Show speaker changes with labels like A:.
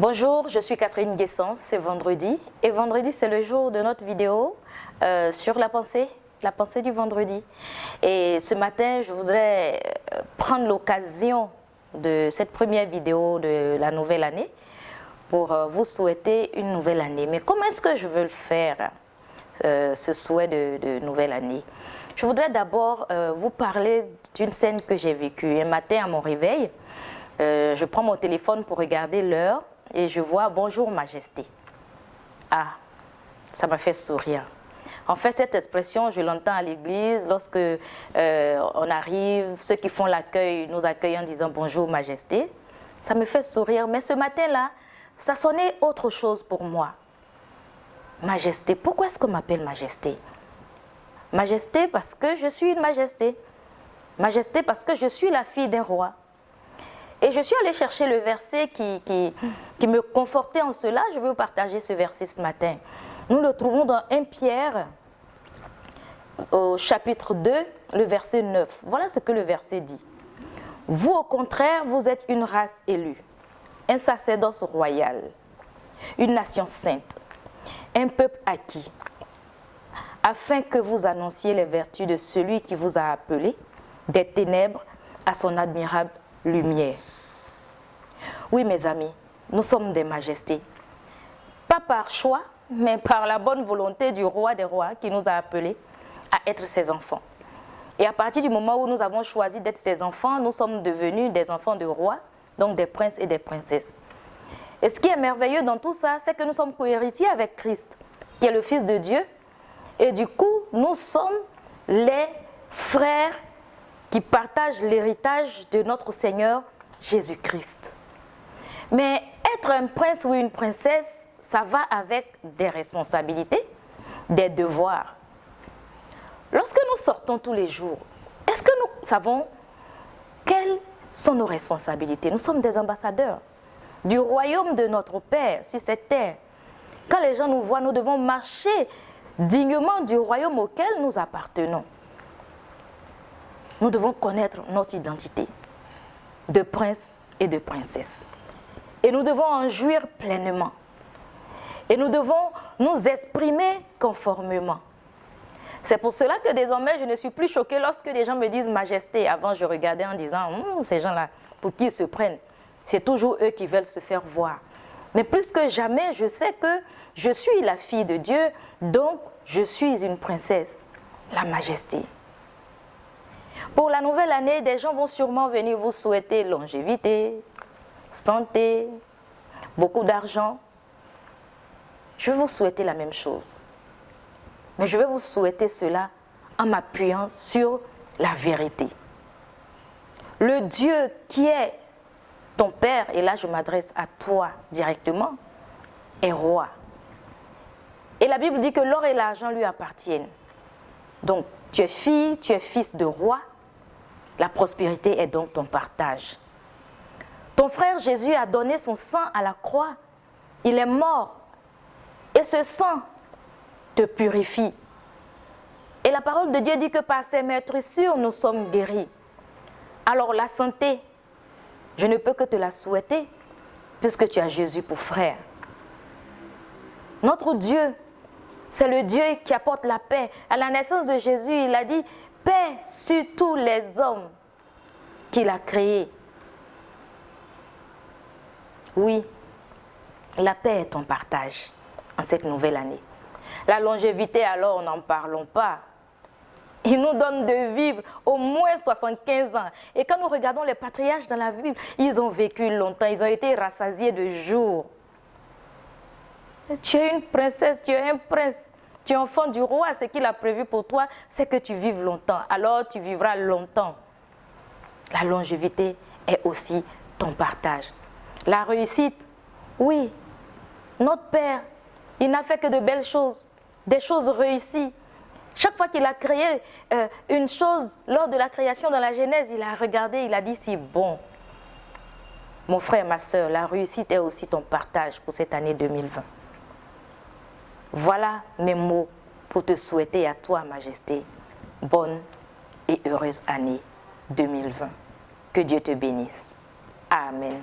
A: Bonjour, je suis Catherine Guesson, c'est vendredi. Et vendredi, c'est le jour de notre vidéo sur la pensée du vendredi. Et ce matin, je voudrais prendre l'occasion de cette première vidéo de la nouvelle année pour vous souhaiter une nouvelle année. Mais comment est-ce que je veux le faire, ce souhait de nouvelle année? Je voudrais d'abord vous parler d'une scène que j'ai vécue. Un matin à mon réveil, je prends mon téléphone pour regarder l'heure et je vois « Bonjour Majesté ». Ah, ça m'a fait sourire. En fait, cette expression, je l'entends à l'église lorsque on arrive, ceux qui font l'accueil nous accueillent en disant « Bonjour Majesté ». Ça me fait sourire, mais ce matin-là, ça sonnait autre chose pour moi. Majesté, pourquoi est-ce qu'on m'appelle Majesté? Majesté parce que je suis une majesté. Majesté parce que je suis la fille d'un roi. Et je suis allée chercher le verset qui me confortait en cela. Je vais vous partager ce verset ce matin. Nous le trouvons dans 1 Pierre, au chapitre 2, le verset 9. Voilà ce que le verset dit. Vous, au contraire, vous êtes une race élue, un sacerdoce royal, une nation sainte, un peuple acquis, afin que vous annonciez les vertus de celui qui vous a appelé des ténèbres à son admirable lumière. Oui, mes amis, nous sommes des majestés. Pas par choix, mais par la bonne volonté du roi des rois qui nous a appelés à être ses enfants. Et à partir du moment où nous avons choisi d'être ses enfants, nous sommes devenus des enfants de rois, donc des princes et des princesses. Et ce qui est merveilleux dans tout ça, c'est que nous sommes cohéritiers avec Christ, qui est le Fils de Dieu. Et du coup, nous sommes les frères qui partagent l'héritage de notre Seigneur Jésus-Christ. Mais être un prince ou une princesse, ça va avec des responsabilités, des devoirs. Lorsque nous sortons tous les jours, est-ce que nous savons quelles sont nos responsabilités? Nous sommes des ambassadeurs du royaume de notre Père sur cette terre. Quand les gens nous voient, nous devons marcher dignement du royaume auquel nous appartenons. Nous devons connaître notre identité de prince et de princesse. Et nous devons en jouir pleinement. Et nous devons nous exprimer conformément. C'est pour cela que désormais, je ne suis plus choquée lorsque des gens me disent Majesté. Avant, je regardais en disant ces gens-là, pour qui ils se prennent? C'est toujours eux qui veulent se faire voir. Mais plus que jamais, je sais que je suis la fille de Dieu, donc je suis une princesse, la majesté. Pour la nouvelle année, des gens vont sûrement venir vous souhaiter longévité, santé, beaucoup d'argent. Je vais vous souhaiter la même chose. Mais je vais vous souhaiter cela en m'appuyant sur la vérité. Le Dieu qui est ton Père, et là je m'adresse à toi directement, est roi. Et la Bible dit que l'or et l'argent lui appartiennent. Donc tu es fille, tu es fils de roi, la prospérité est donc ton partage. Ton frère Jésus a donné son sang à la croix. Il est mort. Et ce sang te purifie. Et la parole de Dieu dit que par ses meurtrissures, nous sommes guéris. Alors la santé, je ne peux que te la souhaiter, puisque tu as Jésus pour frère. Notre Dieu, c'est le Dieu qui apporte la paix. À la naissance de Jésus, il a dit « Paix sur tous les hommes qu'il a créés ». Oui, la paix est ton partage en cette nouvelle année. La longévité, alors, n'en parlons pas. Il nous donne de vivre au moins 75 ans. Et quand nous regardons les patriarches dans la Bible, ils ont vécu longtemps, ils ont été rassasiés de jours. Tu es une princesse, tu es un prince, tu es enfant du roi. Ce qu'il a prévu pour toi, c'est que tu vives longtemps. Alors tu vivras longtemps. La longévité est aussi ton partage. La réussite, oui, notre Père, il n'a fait que de belles choses, des choses réussies. Chaque fois qu'il a créé une chose, lors de la création dans la Genèse, il a regardé, il a dit si bon. Mon frère, ma soeur, la réussite est aussi ton partage pour cette année 2020. Voilà mes mots pour te souhaiter à toi, Majesté, bonne et heureuse année 2020. Que Dieu te bénisse. Amen.